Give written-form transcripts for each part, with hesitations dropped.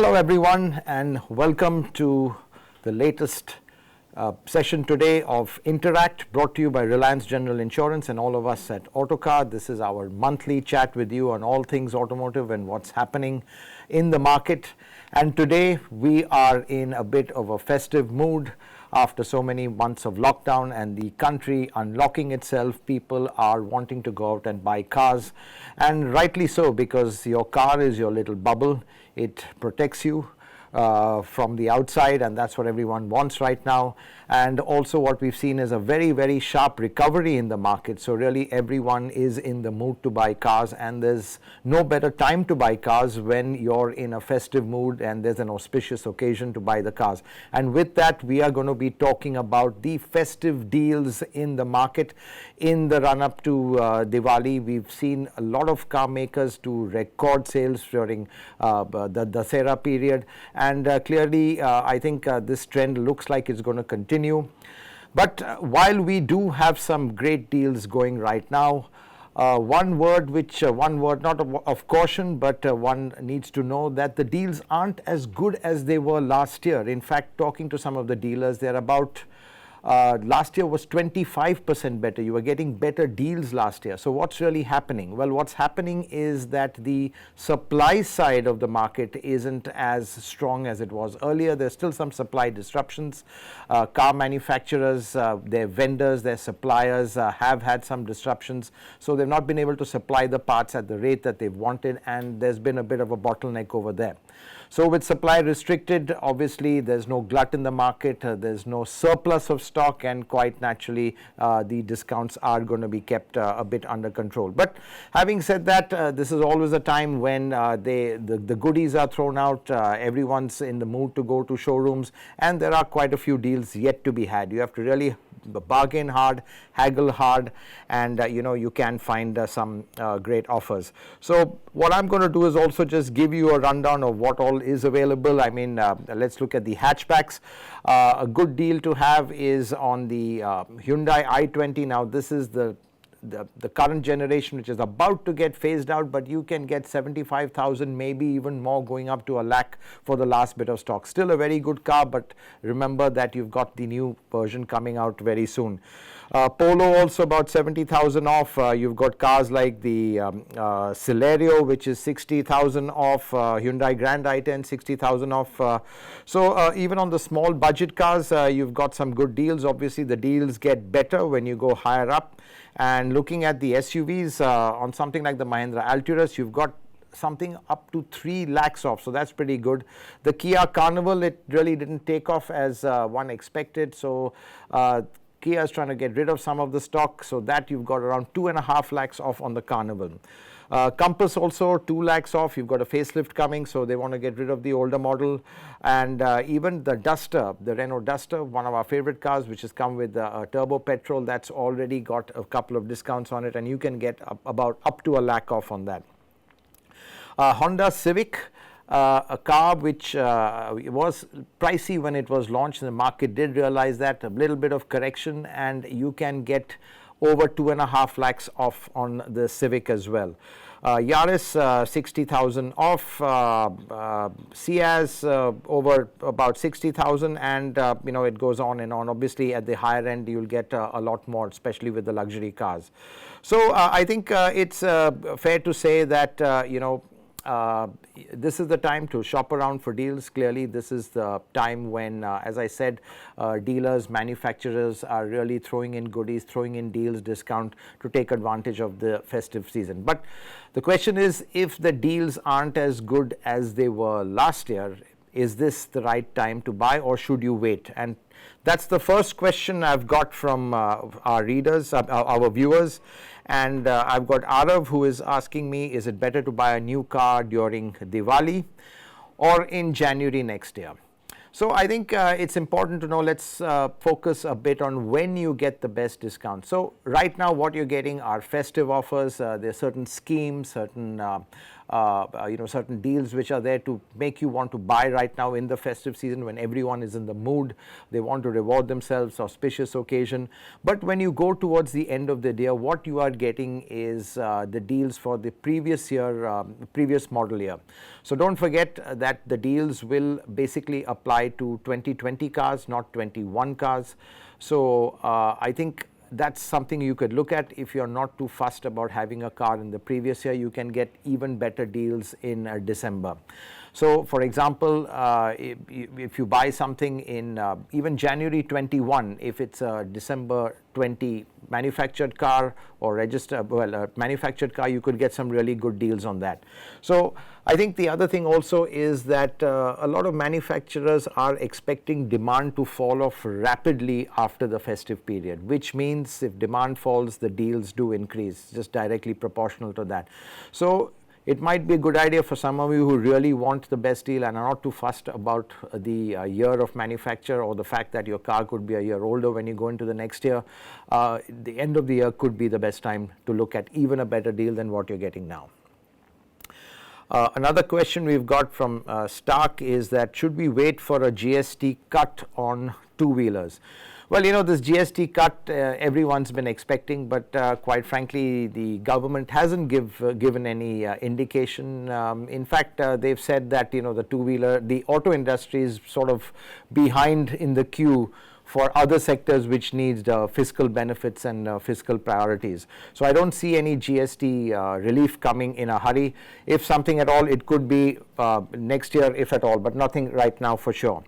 Hello everyone and welcome to the latest session today of Interact, brought to you by Reliance General Insurance and all of us at Autocar. This is our monthly chat with you on all things automotive and what's happening in the market. And today we are in a bit of a festive mood. After so many months of lockdown and the country unlocking itself, people are wanting to go out and buy cars, and rightly so, because your car is your little bubble. It protects you from the outside, and that's what everyone wants right now. And also what we've seen is a very sharp recovery in the market, so really everyone is in the mood to buy cars, and there's no better time to buy cars when you're in a festive mood and there's an auspicious occasion to buy the cars. And with that, we are going to be talking about the festive deals in the market in the run-up to Diwali. We've seen a lot of car makers do record sales during the Dussehra period, and clearly I think this trend looks like it's going to continue. But while we do have some great deals going right now, one word not of caution, but one needs to know that the deals aren't as good as they were last year. In fact, talking to some of the dealers, they're about last year was 25% better. You were getting better deals last year. So what's really happening? Well, what's happening is that the supply side of the market isn't as strong as it was earlier. There's still some supply disruptions. Car manufacturers, their vendors, their suppliers have had some disruptions. So they've not been able to supply the parts at the rate that they've wanted, and there's been a bit of a bottleneck over there. So with supply restricted, obviously there's no glut in the market, there's no surplus of stock, and quite naturally the discounts are going to be kept a bit under control. But having said that, this is always a time when the goodies are thrown out, everyone's in the mood to go to showrooms, and there are quite a few deals yet to be had. You have to really bargain hard, haggle hard, and you can find some great offers. So what I'm going to do is also just give you a rundown of what all is available. I mean, let's look at the hatchbacks. A good deal to have is on the Hyundai i20. Now this is the current generation, which is about to get phased out, but you can get 75,000, maybe even more, going up to a lakh for the last bit of stock. Still a very good car, but remember that you've got the new version coming out very soon. Polo also about 70,000 off. You've got cars like the Celerio, which is 60,000 off. Hyundai Grand i10, 60,000 off. So even on the small budget cars, you've got some good deals. Obviously the deals get better when you go higher up. And looking at the SUVs, on something like the Mahindra Alturas, you've got something up to 3 lakhs off, so that's pretty good. The Kia Carnival, it really didn't take off as one expected, so Kia is trying to get rid of some of the stock, so that you've got around 2.5 lakhs off on the Carnival. Compass also 2 lakhs off. You've got a facelift coming, so they want to get rid of the older model. And even the Duster, the Renault Duster, one of our favorite cars, which has come with a turbo petrol, that's already got a couple of discounts on it, and you can get up to a lakh off on that. Honda Civic, a car which was pricey when it was launched, and the market did realize that. A little bit of correction, and you can get over 2.5 lakhs off on the Civic as well. Yaris 60,000 off, Ciaz over about 60,000, and it goes on and on. Obviously at the higher end you'll get a lot more, especially with the luxury cars. So I think it's fair to say that this is the time to shop around for deals. Clearly this is the time when, as I said, dealers, manufacturers are really throwing in goodies, throwing in deals, discount to take advantage of the festive season. But the question is, if the deals aren't as good as they were last year, is this the right time to buy, or should you wait? And that's the first question I've got from our readers, our viewers. And I've got Arav who is asking me, is it better to buy a new car during Diwali or in January next year? So I think it's important to know, let's focus a bit on when you get the best discount. So right now what you're getting are festive offers. There are certain schemes, certain certain deals which are there to make you want to buy right now in the festive season when everyone is in the mood. They want to reward themselves, auspicious occasion. But when you go towards the end of the year, what you are getting is the deals for the previous year, previous model year. So don't forget that the deals will basically apply to 2020 cars, not 21 cars. So I think that's something you could look at. If you're not too fussed about having a car in the previous year, you can get even better deals in December. So for example, if you buy something in even January 21, if it's a December 20 manufactured car or manufactured car, you could get some really good deals on that. So I think the other thing also is that a lot of manufacturers are expecting demand to fall off rapidly after the festive period, which means if demand falls, the deals do increase, just directly proportional to that. So it might be a good idea for some of you who really want the best deal and are not too fussed about the year of manufacture or the fact that your car could be a year older when you go into the next year. The end of the year could be the best time to look at even a better deal than what you're getting now. Another question we've got from Stark is that should we wait for a GST cut on two-wheelers? Well, this GST cut everyone's been expecting, but quite frankly, the government hasn't given any indication. In fact, they've said that the auto industry is sort of behind in the queue for other sectors which needs fiscal benefits and fiscal priorities. So I don't see any GST relief coming in a hurry. If something at all, it could be next year, if at all, but nothing right now for sure.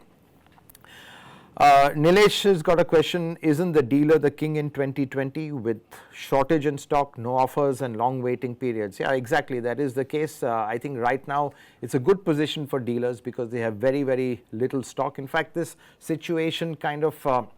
Nilesh has got a question, isn't the dealer the king in 2020 with shortage in stock, no offers and long waiting periods? Yeah, exactly, that is the case. I think right now it's a good position for dealers because they have very, very little stock. In fact, this situation kind of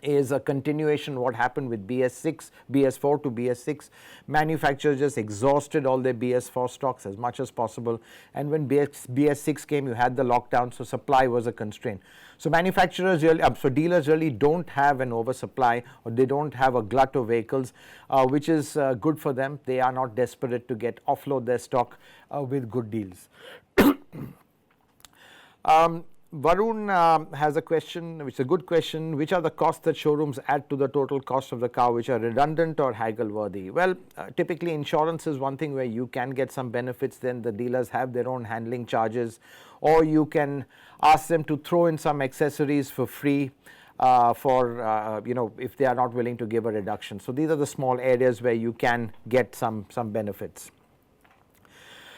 is a continuation what happened with BS4 to BS6. Manufacturers just exhausted all their BS4 stocks as much as possible, and when BS6 came, you had the lockdown, so supply was a constraint. So dealers really don't have an oversupply, or they don't have a glut of vehicles, which is good for them. They are not desperate to offload their stock with good deals. Varun has a question, which is a good question. Which are the costs that showrooms add to the total cost of the car, which are redundant or haggle worthy? Well, typically insurance is one thing where you can get some benefits. Then the dealers have their own handling charges, or you can ask them to throw in some accessories for free if they are not willing to give a reduction. So these are the small areas where you can get some benefits.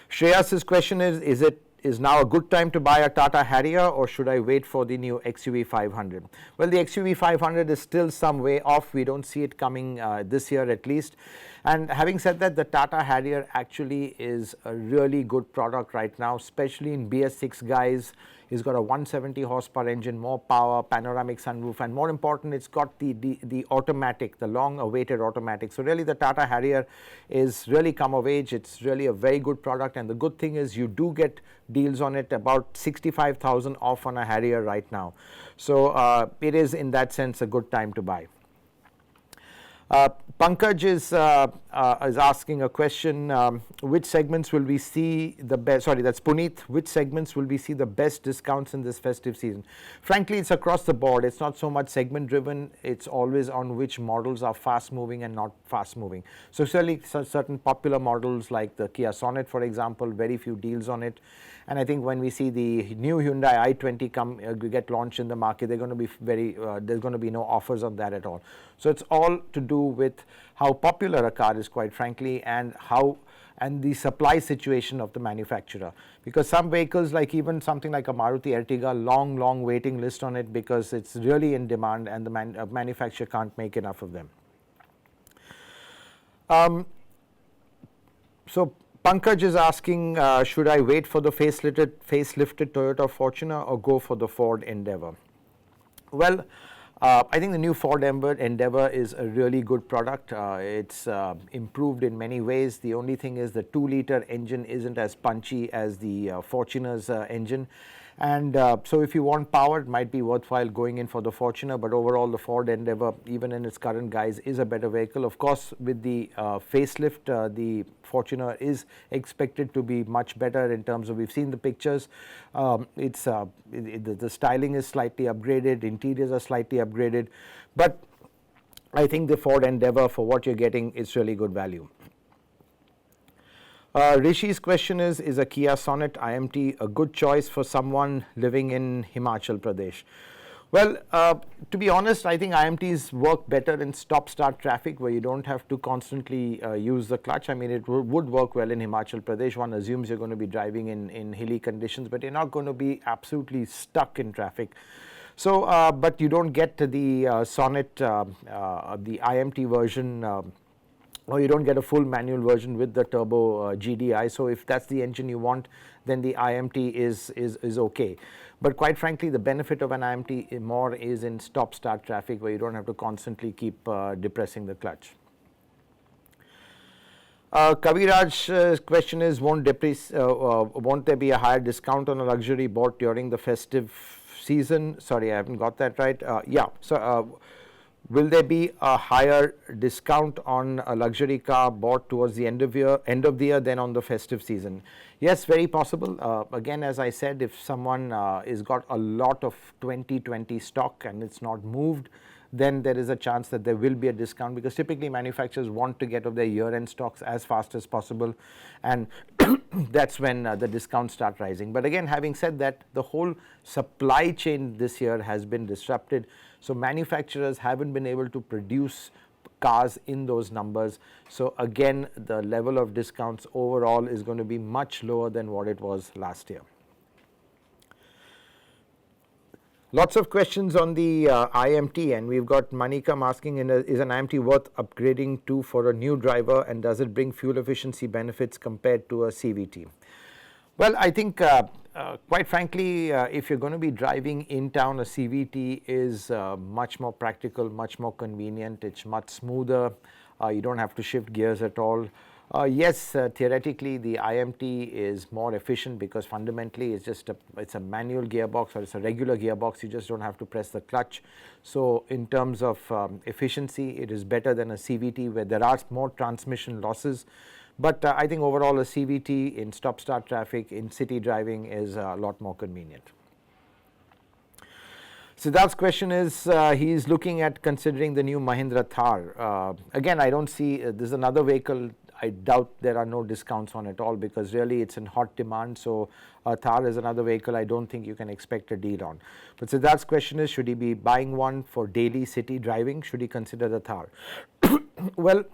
Shreyas's question is now a good time to buy a Tata Harrier, or should I wait for the new XUV 500? Well, the XUV 500 is still some way off. We don't see it coming this year at least. And having said that, the Tata Harrier actually is a really good product right now, especially in BS6 guys. It's got a 170 horsepower engine, more power, panoramic sunroof, and more important, it's got the automatic, the long-awaited automatic. So really, the Tata Harrier is really come of age. It's really a very good product, and the good thing is you do get deals on it, about 65,000 off on a Harrier right now. So it is, in that sense, a good time to buy. Pankaj is asking a question, which segments will we see the best, sorry, that's Puneet, which segments will we see the best discounts in this festive season? Frankly, it's across the board. It's not so much segment driven, it's always on which models are fast moving and not fast moving. So certainly certain popular models like the Kia Sonet, for example, very few deals on it. And I think when we see the new Hyundai i20 get launched in the market, they're going to be there's going to be no offers on that at all. So it's all to do with how popular a car is, quite frankly, and the supply situation of the manufacturer. Because some vehicles, like even something like a Maruti Ertiga, long waiting list on it because it's really in demand and the manufacturer can't make enough of them. So Pankaj is asking, should I wait for the facelifted Toyota Fortuner or go for the Ford Endeavour? Well, I think the new Ford Endeavour is a really good product. It's improved in many ways. The only thing is the 2-liter engine isn't as punchy as the Fortuner's engine. And so if you want power, it might be worthwhile going in for the Fortuner, but overall the Ford Endeavour, even in its current guise, is a better vehicle. Of course, with the facelift, the Fortuner is expected to be much better in terms of, we've seen the pictures, the styling is slightly upgraded, interiors are slightly upgraded, but I think the Ford Endeavour, for what you're getting, is really good value. Rishi's question is a Kia Sonet IMT a good choice for someone living in Himachal Pradesh? Well, to be honest, I think IMTs work better in stop-start traffic where you don't have to constantly use the clutch. I mean, it would work well in Himachal Pradesh. One assumes you're going to be driving in hilly conditions, but you're not going to be absolutely stuck in traffic. So, but you don't get to the Sonet, the IMT version, or you don't get a full manual version with the turbo GDI. So if that's the engine you want, then the IMT is okay. But quite frankly, the benefit of an IMT more is in stop-start traffic where you don't have to constantly keep depressing the clutch. Kaviraj's question is, won't there be a higher discount on a luxury bought during the festive season? Sorry, I haven't got that right. Yeah, so will there be a higher discount on a luxury car bought towards the end of the year than on the festive season? Yes, very possible. Again, as I said, if someone has got a lot of 2020 stock and it's not moved, then there is a chance that there will be a discount, because typically manufacturers want to get of their year-end stocks as fast as possible, and that's when the discounts start rising. But again, having said that, the whole supply chain this year has been disrupted, so manufacturers haven't been able to produce cars in those numbers. So again, the level of discounts overall is going to be much lower than what it was last year. Lots of questions on the IMT, and we've got Manikam asking, is an IMT worth upgrading to for a new driver, and does it bring fuel efficiency benefits compared to a CVT? Well, I think quite frankly, if you're going to be driving in town, a CVT is much more practical, much more convenient, it's much smoother, you don't have to shift gears at all. Yes, theoretically the IMT is more efficient because fundamentally it's a manual gearbox, or it's a regular gearbox, you just don't have to press the clutch. So in terms of efficiency, it is better than a CVT where there are more transmission losses. But I think overall a CVT in stop-start traffic, in city driving, is a lot more convenient. Siddharth's question is, he's looking at considering the new Mahindra Thar. Again, I don't see, this is another vehicle I doubt there are no discounts on at all, because really it's in hot demand. So Thar is another vehicle I don't think you can expect a deal on. But Siddharth's question is, should he be buying one for daily city driving? Should he consider the Thar? Well,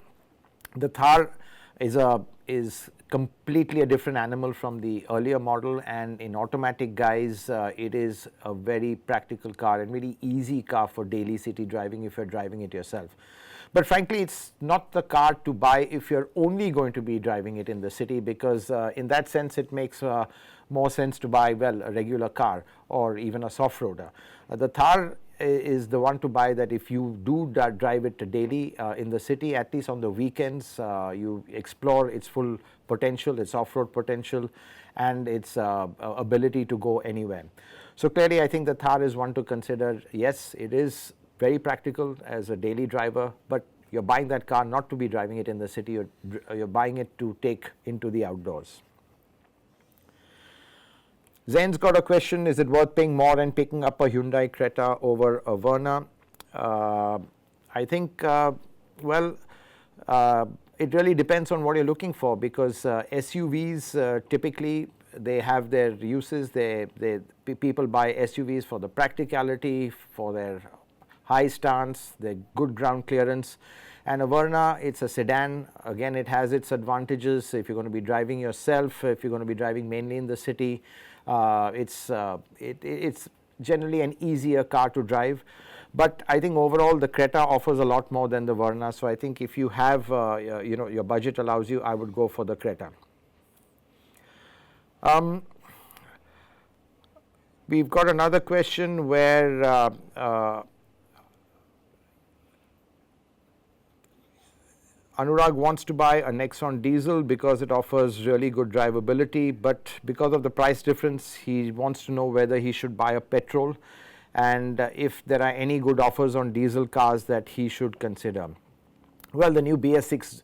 the Thar is completely a different animal from the earlier model, and in automatic guise, it is a very practical car and very easy car for daily city driving if you're driving it yourself. But frankly, it's not the car to buy if you're only going to be driving it in the city, because in that sense it makes more sense to buy, well, a regular car or even a soft-roader. The Thar is the one to buy that if you do drive it daily in the city, at least on the weekends, you explore its full potential, its off-road potential, and its ability to go anywhere. So clearly I think the Thar is one to consider. Yes, it is very practical as a daily driver, but you're buying that car not to be driving it in the city, you're buying it to take into the outdoors. Zain's got a question, is it worth paying more and picking up a Hyundai Creta over a Verna? I think, well, it really depends on what you're looking for, because SUVs typically they have their uses. People buy SUVs for the practicality, for their high stance, their good ground clearance. And a Verna, it's a sedan. Again, it has its advantages. If you're going to be driving yourself, if you're going to be driving mainly in the city, it's generally an easier car to drive. But I think overall the Creta offers a lot more than the Verna. So I think if you have, your budget allows you, I would go for the Creta. We've got another question where Anurag wants to buy a Nexon Diesel because it offers really good drivability, but because of the price difference, he wants to know whether he should buy a petrol and if there are any good offers on diesel cars that he should consider. Well, the new BS6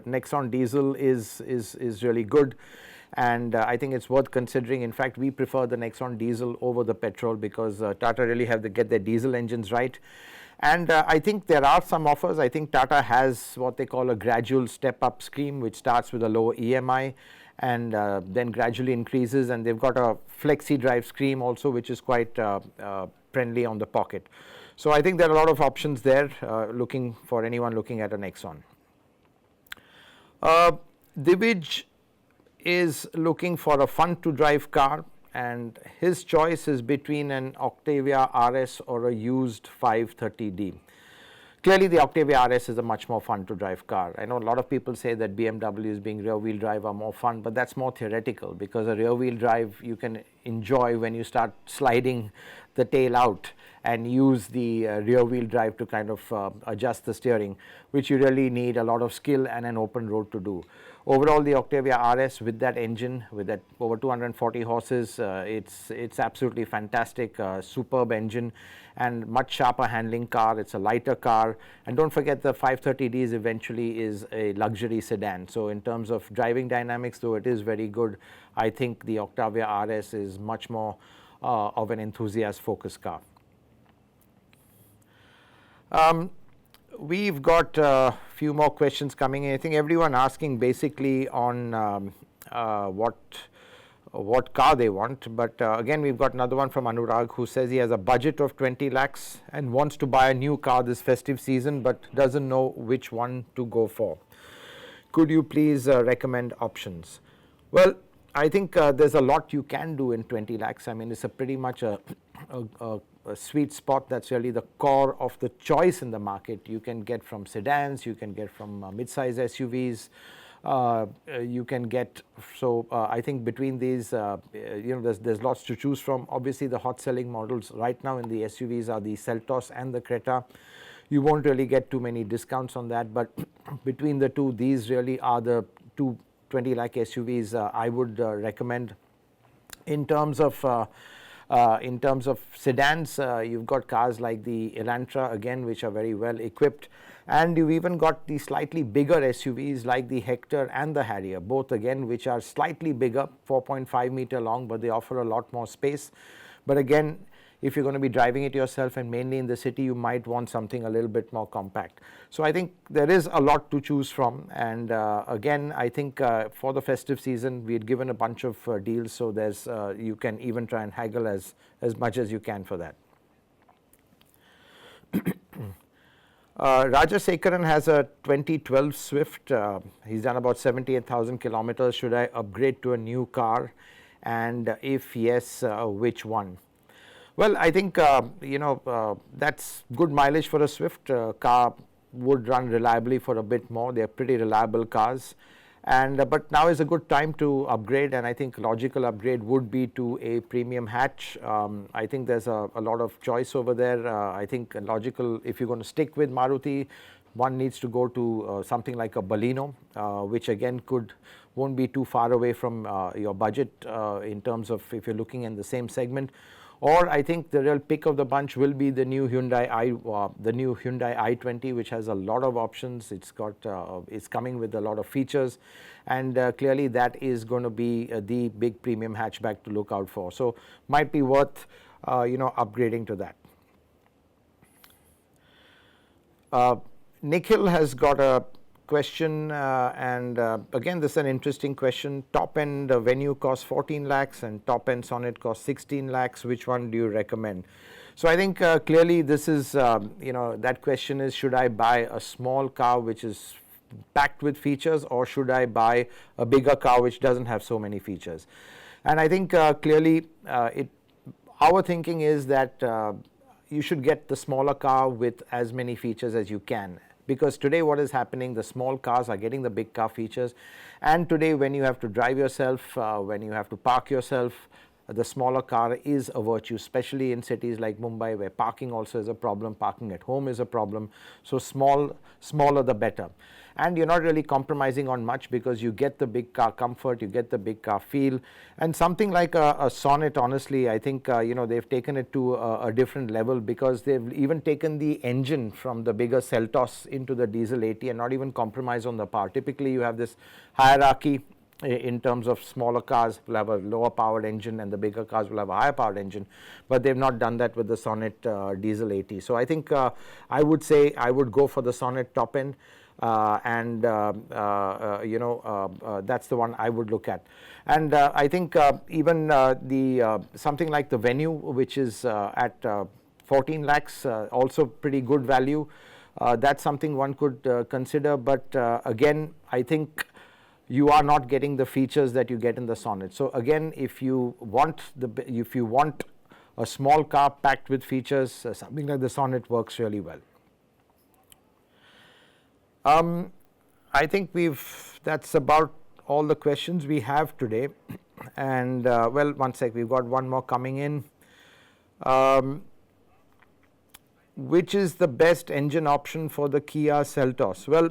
Nexon Diesel is really good, and I think it's worth considering. In fact, we prefer the Nexon Diesel over the petrol because Tata really have to get their diesel engines right. And I think there are some offers. I think Tata has what they call a gradual step-up scheme, which starts with a low EMI and then gradually increases. And they've got a flexi drive scheme also, which is quite friendly on the pocket. So I think there are a lot of options there looking for anyone looking at a Nexon. Divij is looking for a fun-to-drive car, and his choice is between an Octavia RS or a used 530D. Clearly, the Octavia RS is a much more fun-to-drive car. I know a lot of people say that BMWs being rear-wheel drive are more fun, but that's more theoretical because a rear-wheel drive you can enjoy when you start sliding the tail out and use the rear-wheel drive to kind of adjust the steering, which you really need a lot of skill and an open road to do. Overall, the Octavia RS with that engine, with that over 240 horses, it's absolutely fantastic, superb engine and much sharper handling car. It's a lighter car, and don't forget the 530Ds eventually is a luxury sedan. So in terms of driving dynamics, though it is very good, I think the Octavia RS is much more of an enthusiast focused car. We've got a few more questions coming in. I think everyone asking basically on what car they want, but again we've got another one from Anurag who says he has a budget of 20 lakhs and wants to buy a new car this festive season but doesn't know which one to go for. Could you please recommend options? Well, I think there's a lot you can do in 20 lakhs. I mean, it's a pretty much a sweet spot. That's really the core of the choice in the market. You can get from sedans, you can get from mid-size SUVs, you can get, so I think between these, there's lots to choose from. Obviously, the hot selling models right now in the SUVs are the Celtos and the Creta. You won't really get too many discounts on that, but between the two, these really are the two 20 lakh SUVs I would recommend. In terms of sedans, you've got cars like the Elantra again, which are very well equipped, and you've even got the slightly bigger SUVs like the Hector and the Harrier, both again which are slightly bigger, 4.5 meter long, but they offer a lot more space. But again, if you're going to be driving it yourself and mainly in the city, you might want something a little bit more compact. So I think there is a lot to choose from, and again, I think for the festive season, we had given a bunch of deals, so there's you can even try and haggle as much as you can for that. Rajasekaran has a 2012 Swift. He's done about 78,000 kilometers. Should I upgrade to a new car? And if yes, which one? Well, I think that's good mileage for a Swift. Car would run reliably for a bit more. They're pretty reliable cars, and but now is a good time to upgrade, and I think logical upgrade would be to a premium hatch. I think there's a lot of choice over there. I think logical, if you're going to stick with Maruti, one needs to go to something like a Baleno, which again won't be too far away from your budget in terms of if you're looking in the same segment. Or I think the real pick of the bunch will be the new Hyundai I20, which has a lot of options. It's coming with a lot of features, and clearly that is going to be the big premium hatchback to look out for. So might be worth upgrading to that. Nikhil has got a question, and again this is an interesting question. Top end Venue costs 14 lakhs and top end Sonnet costs 16 lakhs. Which one do you recommend? So I think clearly this is that question is, should I buy a small car which is packed with features, or should I buy a bigger car which doesn't have so many features? And I think clearly our thinking is that you should get the smaller car with as many features as you can. Because today what is happening, the small cars are getting the big car features, and today when you have to drive yourself, when you have to park yourself, the smaller car is a virtue, especially in cities like Mumbai, where parking also is a problem, parking at home is a problem. So smaller the better. And you're not really compromising on much, because you get the big car comfort, you get the big car feel. And something like a Sonnet, honestly, I think they've taken it to a different level, because they've even taken the engine from the bigger Celtos into the Diesel 80 and not even compromise on the power. Typically you have this hierarchy in terms of smaller cars will have a lower powered engine and the bigger cars will have a higher powered engine, but they've not done that with the Sonnet Diesel 80. So I think I would say I would go for the Sonnet top end, and that's the one I would look at. And I think even the something like the Venue, which is at 14 lakhs, also pretty good value. That's something one could consider, but again, I think you are not getting the features that you get in the Sonnet. So again, if you want a small car packed with features, something like the Sonnet works really well. I think that's about all the questions we have today. And well, one sec, we've got one more coming in. Which is the best engine option for the Kia Celtos? Well,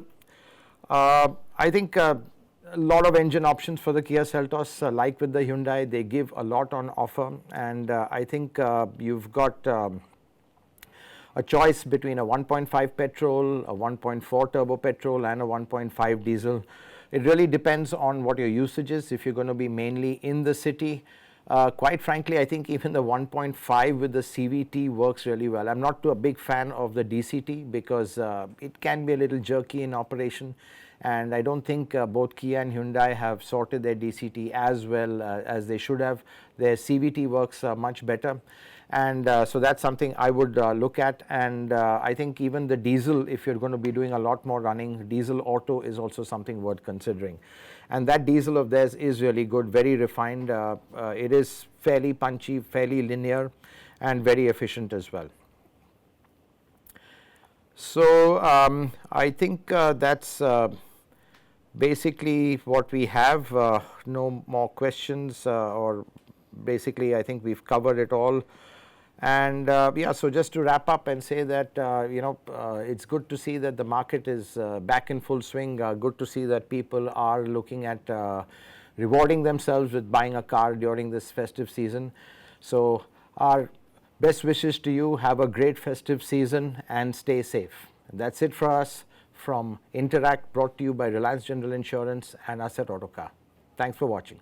I think a lot of engine options for the Kia Celtos, like with the Hyundai, they give a lot on offer, and I think you've got a choice between a 1.5 petrol, a 1.4 turbo petrol, and a 1.5 diesel. It really depends on what your usage is. If you're going to be mainly in the city, quite frankly, I think even the 1.5 with the CVT works really well. I'm not too a big fan of the DCT, because it can be a little jerky in operation, and I don't think both Kia and Hyundai have sorted their DCT as well as they should have. Their CVT works much better, and so that's something I would look at. And I think even the diesel, if you're going to be doing a lot more running, diesel auto is also something worth considering. And that diesel of theirs is really good, very refined. It is fairly punchy, fairly linear, and very efficient as well. So I think that's basically what we have. No more questions, or basically I think we've covered it all. And yeah, so just to wrap up and say that it's good to see that the market is back in full swing. Good to see that people are looking at rewarding themselves with buying a car during this festive season. So our best wishes to you. Have a great festive season and stay safe. And that's it for us from Interact, brought to you by Reliance General Insurance and us at Autocar. Thanks for watching.